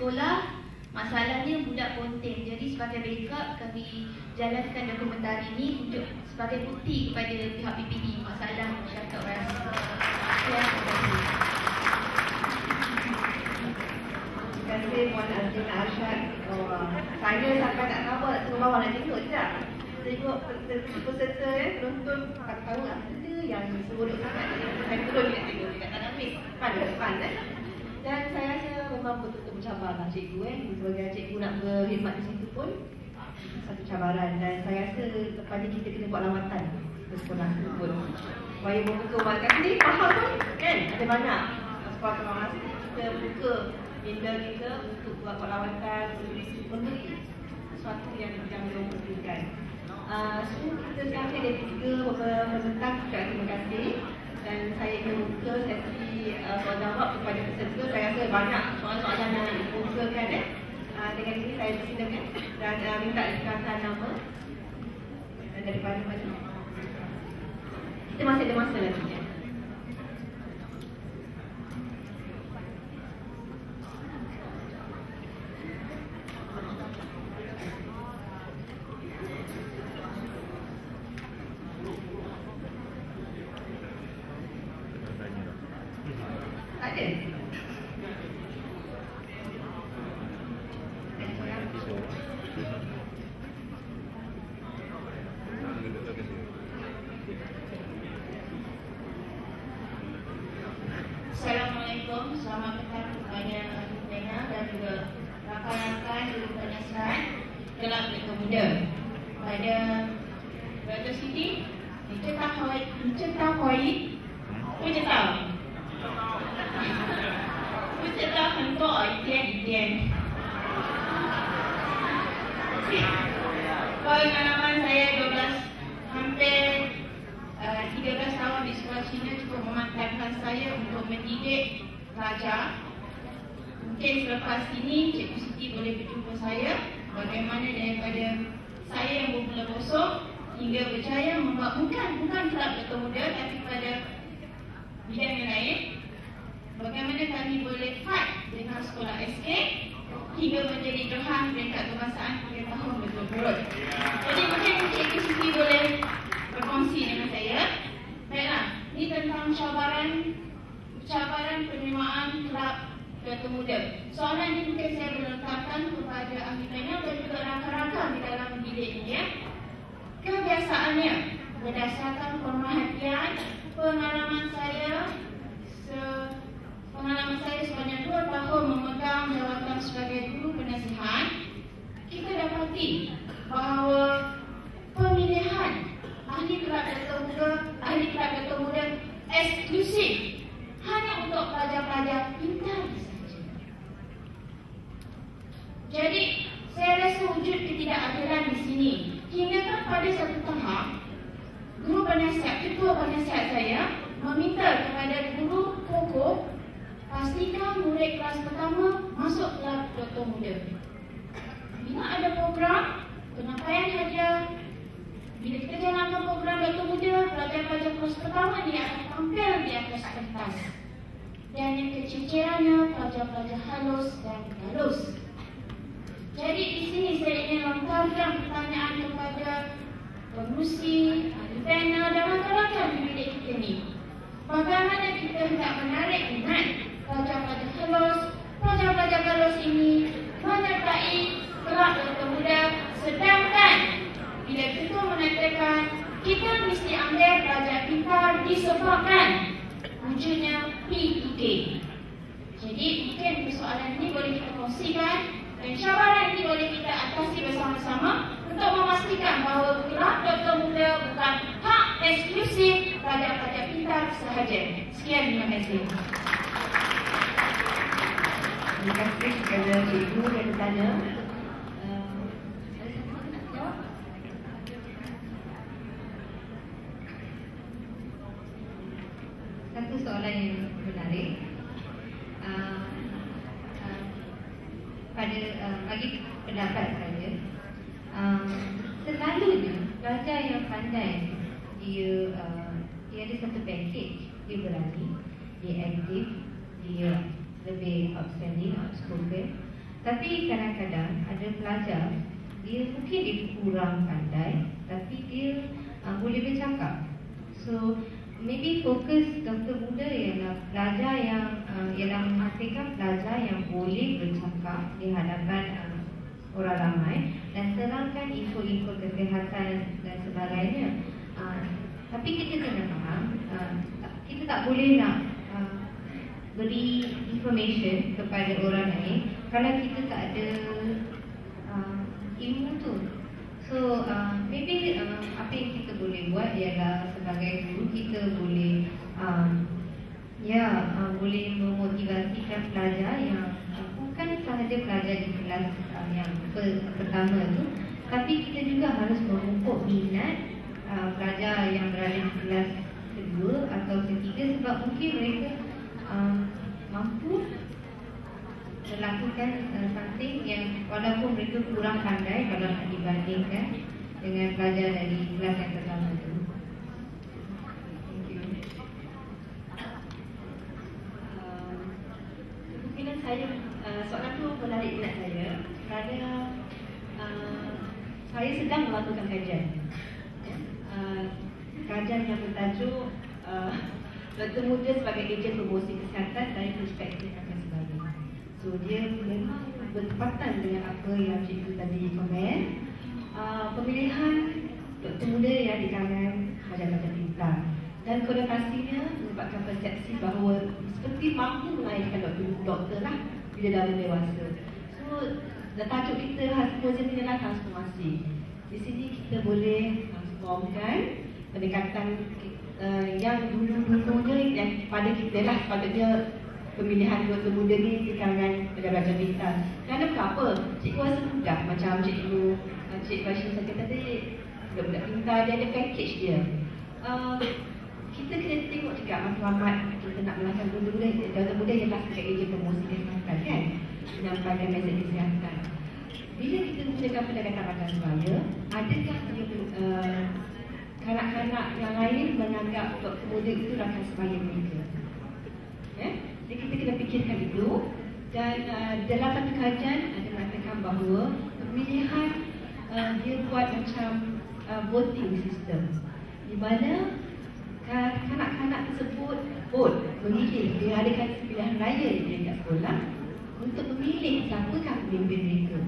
sekolah, masalahnya budak ponteng. Jadi sebagai backup kami jalankan dokumentari ini untuk sebagai bukti kepada pihak PPD masalah masyarakat rasa. Terima kasih. Terima kasih Puan Azina Arsyad. Saya sampai tak sabar nak turun bawah nak tengok sekejap. Tengok peserta penonton tak tahu apa benda yang seronok sangat. Saya turun nak tengok dekat tanah mis. Depan. Dan saya rasa memang betul-betul mencabarlah cikgu sebagai cikgu nak berkhidmat di situ pun satu cabaran. Dan saya rasa lepas ni kita kena buat lawatan ke sekolah tu pun supaya betul-betul warga ni faham pun kan ada banyak sekolah-sekolah kita buka minda kita untuk buat lawatan, memberi sesuatu yang diperlukan. Semua kita sekarang ada 3 peserta. Terima kasih. Dan saya ingin buka sesi soal jawab kepada peserta. Saya rasa banyak soalan-soalan yang dibukakan. Dengan ini saya persilakan dan minta dikatakan nama dan daripada mana. Kita masih ada masa lagi. Assalamualaikum, selamat petang kepada Ibu Tena dan juga rakan-rakan Ibu Penasihat Kelab Mereka Muda. Pada Dr. Siti, kita tahu, untuk idea. Pengalaman saya 13 tahun di sekolah Cina cukup memantapkan saya untuk mendidik pelajar. Mungkin selepas ini Cikgu Siti boleh berjumpa saya bagaimana daripada saya yang bermula kosong hingga berjaya membuat bukan kelab Mereka Muda tapi pada bidang yang lain. Bagaimana kami boleh fight dengan sekolah SK hingga menjadi Johan peringkat kebangsaan 3 tahun berturut-turut. Jadi mungkin Cikgu Siti boleh berkongsi dengan saya. Baiklah, ini tentang cabaran penerimaan kelab Mereka Muda. Soalan ini mungkin saya melontarkan kepada ahli panel dan juga rakan-rakan di dalam mendidik ini ya. Kebiasaannya berdasarkan pemerhatian pengalaman saya sebanyak 2 tahun memegang jawatan sebagai guru penasihat, kita dapati bahawa pemilihan ahli kelab Mereka Muda eksklusif hanya untuk pelajar-pelajar pintar sahaja. Jadi saya rasa wujud ketidakadilan di sini. Hingga pada satu tahap ketua penasihat saya meminta kepada guru pokok pastikan murid kelas pertama masuk kelab Doktor Muda. Bila ada program penyampaian hadiah, bila kita jalankan program Doktor Muda, pelajar-pelajar kelas pertama ni akan tampil di atas kertas. Dan yang kecicirannya pelajar-pelajar halus dan galus. Jadi di sini saya ingin lontarkan pertanyaan kepada pengurusi, ahli panel dan rakan-rakan dididik kita ni. Bagaimana kita hendak menarik minat pelajar-pelajar halus, pelajar-pelajar galus ini menyertai kelab Doktor Muda, sedangkan bila kita mengatakan kita mesti ambil pelajar pintar disebabkan wujudnya PEK. Jadi mungkin persoalan ini boleh kita kongsikan dan cabaran ini boleh kita atasi bersama-sama untuk memastikan bahawa kelab Doktor Muda bukan hak eksklusif pelajar-pelajar pintar sahaja. Sekian, terima kasih. Terima kasih kepada cikgu yang bertanya. Satu soalan yang menarik. Bagi pendapat saya, selalunya pelajar yang pandai dia ada satu package. Dia berani, dia aktif, dia lebih outstanding, outspoken, Tapi kadang-kadang ada pelajar, dia mungkin dia kurang pandai, tapi dia boleh bercakap. So maybe fokus doktor muda ialah pelajar yang ialah memastikan pelajar yang boleh bercakap di hadapan orang ramai dan terangkan info-info kesihatan dan sebagainya. Tapi kita kena faham, kita tak boleh nak beri information kepada orang lain kalau kita tak ada ilmu tu. So maybe apa yang kita boleh buat ialah sebagai guru kita boleh boleh memotivasikan pelajar yang bukan sahaja pelajar di kelas yang pertama tu, tapi kita juga harus memupuk minat pelajar yang berada di kelas kedua atau ketiga, sebab mungkin mereka mampu melakukan something yang walaupun mereka kurang pandai kalau nak dibandingkan dengan pelajar dari kelas yang pertama tu. Mungkin saya soalan tu menarik minat saya kerana saya sedang melakukan kajian. Kajian yang bertajuk doktor muda sebagai ejen promosi kesihatan dari perspektif akan sebagainya. So dia memang bertepatan dengan apa yang cikgu tadi komen. Pemilihan doktor muda yang di kalangan pelajar-pelajar pintar dan konotasinya menyebabkan persepsi bahawa seperti mampu melahirkan doktor lah bila dah dewasa. So tajuk kita Hasmozen ini adalah transformasi. Di sini kita boleh transformkan pendekatan yang dulu-dulunya yang pada kita lah sepatutnya pemilihan doktor muda ni di kalangan pelajar-pelajar pintar. Kerana kenapa? Cikgu rasa mudah macam Cikgu Rashid kata tadi, budak-budak pintar dia ada package dia. Kita kena tengok juga matlamat kita nak melakukan doktor muda ialah sebagai ejen promosi kesihatan kan, menyampaikan mesej kesihatan. Bila kita menggunakan pendekatan makan sebaya, adakah kanak-kanak yang lain menganggap doktor muda itu rakan sebaya mereka? Jadi kita kena fikirkan itu. Dan dalam satu kajian ada mengatakan bahawa pemilihan dia buat macam voting system, di mana kanak-kanak tersebut memilih, dia adakan pilihan raya di dekat sekolah untuk memilih siapakah pemimpin mereka.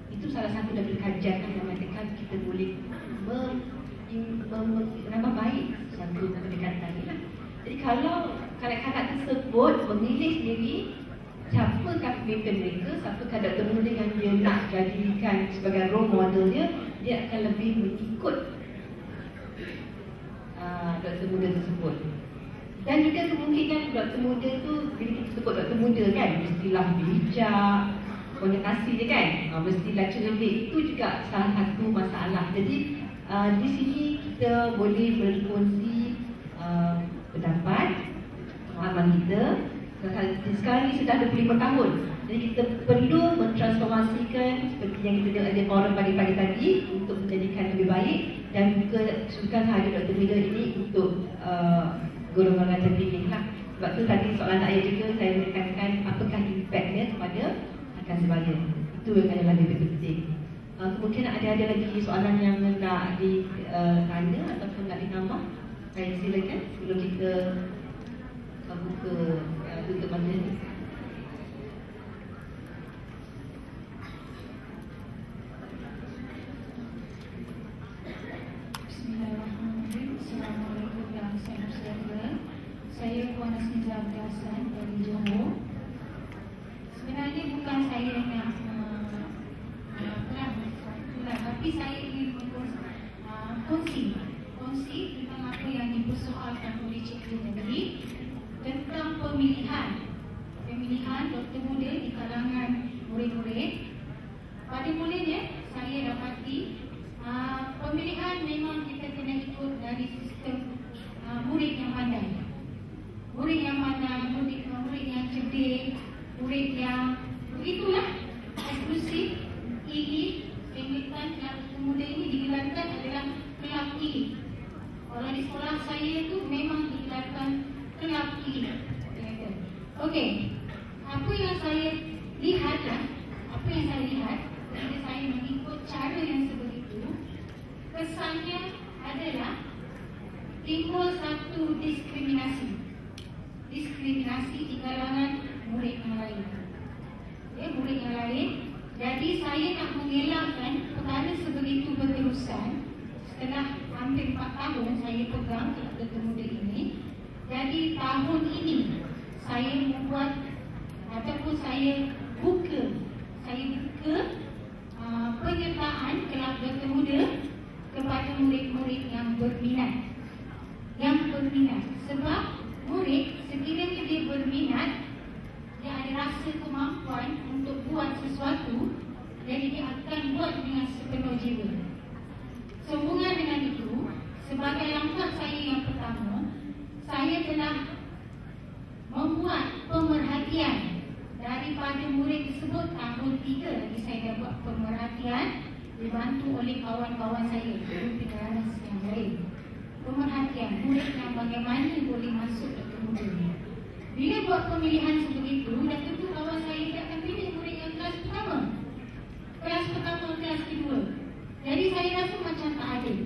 Itu salah satu dari kajian yang mengatakan kita boleh menambah baik satu pendekatan ini lah. Jadi kalau kanak-kanak tersebut memilih sendiri siapakah pemimpin mereka, siapakah doktor muda yang dia nak jadikan sebagai role model dia akan lebih mengikut doktor muda tersebut. Dan juga kemungkinan doktor muda tu, bila kita sebut doktor muda kan, mestilah bijak, konotasi dia kan, mestilah cerdik, itu juga salah satu masalah. Jadi di sini kita boleh berkongsi pendapat, pengalaman kita. Sekarang ni sudah 25 tahun, jadi kita perlu mentransformasikan seperti yang kita tengok ada forum pagi-pagi tadi untuk menjadikan lebih baik, dan bukan hanya doktor muda ini untuk golongan terpilih lah. Sebab tu tadi soalan saya juga saya menekankan apakah impaknya kepada akan sebaya. Itu yang adalah lebih penting. Mungkin ada lagi soalan yang nak ditanya ataupun nak ditambah. Saya silakan sebelum kita buka tutup majlis. Bismillahirrahmanirrahim. Assalamualaikum warahmatullahi wabarakatuh. Saya Puan Asmiza Abdul Hassan dari Johor. Sebenarnya bukan saya yang nak tapi saya ingin kongsi tentang apa yang dipersoalkan oleh cikgu tadi tentang pemilihan doktor muda di kalangan murid-murid. Pada mulanya saya dapati pemilihan memang kita kena ikut dari sistem murid yang pandai, murid yang cerdik, murid yang begitulah eksklusif. Pendidikan doktor muda ini digelarkan adalah kelab E. Kalau di sekolah saya tu memang digelarkan kelab E. Okey, apa yang saya lihatlah apa yang saya lihat ketika saya mengikut cara yang sebegitu, kesannya adalah timbul satu diskriminasi di kalangan murid yang lain. Murid yang lain. Jadi saya nak mengelakkan perkara sebegitu berterusan. Setelah hampir 4 tahun saya pegang Kelab Muda ini. Jadi tahun ini saya membuat ataupun saya buka penyertaan Kelab Muda kepada murid-murid yang berminat. Sebab murid sekiranya dia berminat, dia ada rasa kemampuan untuk buat sesuatu, jadi dia akan buat dengan sepenuh jiwa. Sehubungan dengan itu, sebagai langkah saya yang pertama, saya telah membuat pemerhatian daripada murid tersebut. Tahun 3 lagi saya dah buat pemerhatian, dibantu oleh kawan-kawan saya, guru pengarah yang lain. Pemerhatian murid yang bagaimana boleh masuk ke muda. Bila buat pemilihan sebegitu, dan tentu kawan saya tidak akan pilih murid yang kelas pertama, kelas kedua. Jadi saya rasa macam tak adil.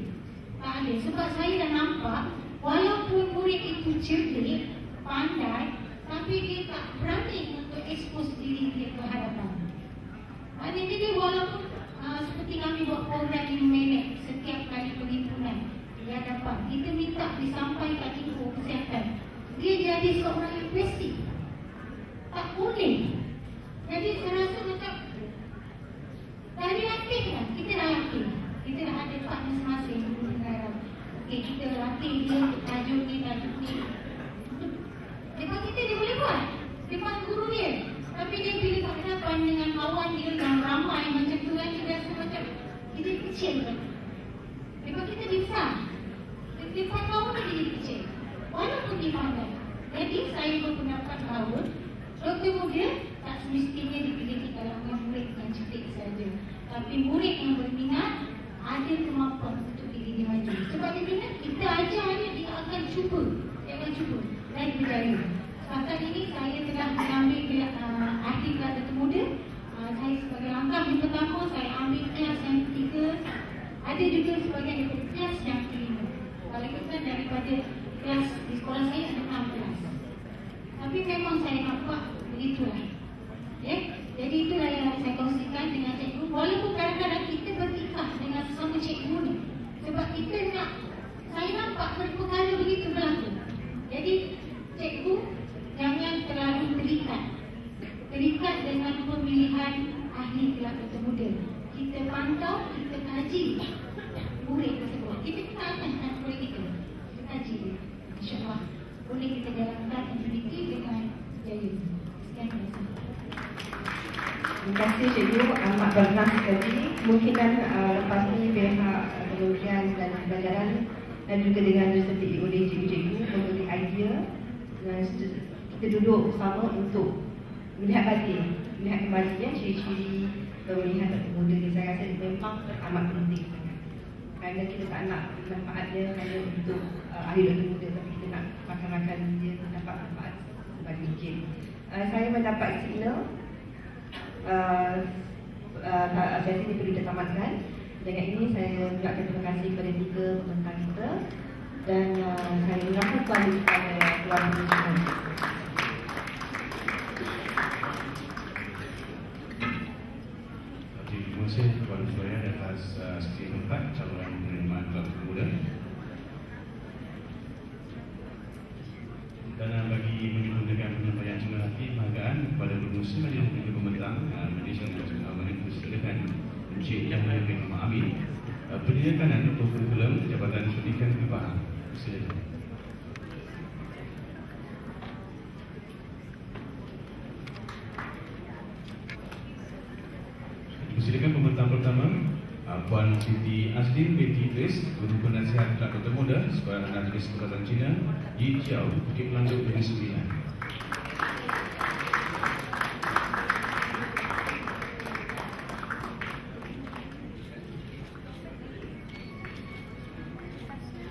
Sebab saya dah nampak, walaupun murid itu cerdik, pandai, tapi dia tak berani untuk expose diri dia ke hadapan. Maknanya dia walaupun seperti kami buat program ini menek setiap kali penghimpunan dia dapat, kita minta disampaikan info kesihatan, dia jadi seorang yang pasif, tak boleh. Jadi saya rasa macam dari latih kan, kita dah latih, kita dah ada part masing-masing. Okay, kita latih dia untuk tajuk ni. Depan kita dia boleh buat, depan guru dia. Tapi dia bila tak berhadapan dengan kawan dia yang ramai macam tu kan, dia rasa macam kita kecil kan. Depan kita dia besar, depan kawan dia kecil, walaupun dia pandai. Jadi saya berpendapat bahawa Doktor Muda tak semestinya dipilih di kalangan murid yang cerdik saja, tapi murid yang berminat, ada kemampuan untuk diri dia maju. Sebab dia minat, kita ajarnya, dia akan cuba dan berjaya. Setakat ini saya telah mengambil ahli Kelab Doktor Muda. Saya sebagai langkah yang pertama, saya ambil kelas yang ketiga. Ada juga sebagian daripada kelas yang kelima. Kalau kita daripada kelas di sekolah saya ada 6 kelas. Tapi memang saya nampak begitulah. Jadi itulah yang saya kongsikan dengan cikgu. Walaupun kadang-kadang kita bertikah dengan sesama cikgu ni, sebab kita nak, saya nampak perkara begitu berlaku. Jadi cikgu jangan terlalu terikat dengan pemilihan ahli Kelab Doktor Muda. Kita pantau, kita kaji murid tersebut. Kita akan murid kita kaji, insyaAllah boleh kita jalankan aktiviti dengan jaya. Sekian, terima kasih. Terima kasih cikgu, amat berkenan sekali. Kemungkinan lepas ni pihak kementerian dan pelajaran dan juga dengan disertai oleh cikgu-cikgu memberi idea dan kita duduk bersama untuk melihat kembali ciri-ciri pemilihan Doktor Muda ni. Saya rasa memang amat penting sangat, kerana kita tak nak manfaat dia hanya untuk ahli Doktor Muda, tapi kita nak rakan-rakan dia dapat manfaat sebagai mungkin. Saya mendapat signal sesi ini perlu ditamatkan. Dengan ini saya mengucapkan terima kasih kepada 3 pembentang kita dan saya menyerahkan kepada keluarga semua. Terima kasih kepada saya atas sesi tempat calon penerimaan Kelab Muda. Dan bagi menggunakan penyampaian jumlah hati penghargaan kepada pengurusi majlis dan pembentang Majlis Nasional Malaysia Sedekatan Encik Yang Mulia bin Muhammad Amin, penyediakan untuk kurikulum Jabatan Pendidikan Kepala. Silakan. Silakan pembentang pertama, Puan Siti Asdin binti Idris, Guru Penasihat Kelab Doktor Muda, Sekolah Rendah Tinggi Tempatan Cina, Yi Jiao, Bukit Pelanduk, Negeri Sembilan.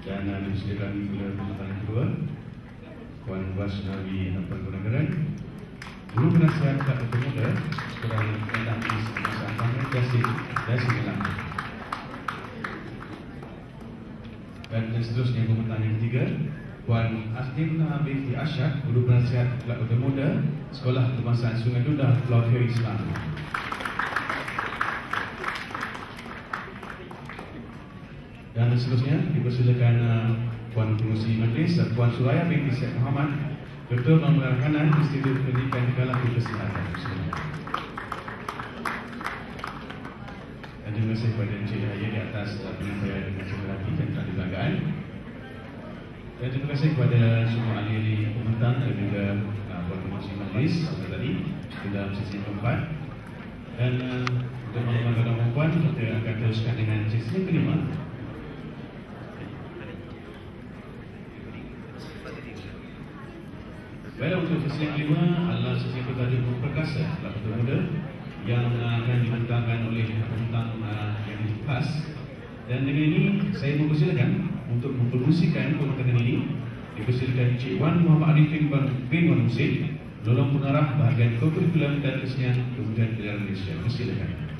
Dan disediakan pula pembentang kedua, Puan Wasnawi Apel Gunagaran, Guru Penasihat Kelab Doktor Muda, Sekolah Rendah Tinggi Yasin Dalam. Dan seterusnya pemenang yang ketiga, Puan Asnimna binti Asyad, Guru Penasihat Kelab Muda, Sekolah Kebangsaan Sungai Dudah, Pulau Keri Selangor. Dan seterusnya dipersilakan Puan Pengurusi Majlis Puan Suraya binti Syed Muhammad, Ketua Pembangunan Kanan Institut Pendidikan Negara Kesihatan. Dan terima kasih kepada Encik Yahya di atas penyampaian dengan segala hati dan tak dibanggaan. Dan terima kasih kepada semua ahli-ahli pementang dan juga Puan Pengurusi Majlis tadi dalam sesi keempat. Dan untuk tuan-tuan dan puan, kita akan teruskan dengan sesi kelima. Baiklah, untuk sesi yang kelima adalah sesi bertajuk Perkasa Kelab Muda yang akan dibentangkan oleh pembentang yang khas. Dan dengan ini saya mempersilakan untuk mempromosikan pembentangan ini dipersilakan Encik Wan Muhammad Arifin bin Wan Husin, Lorong Pengarah Bahagian Kurikulum dan Kesenian Kementerian Pilihan Malaysia. Persilakan.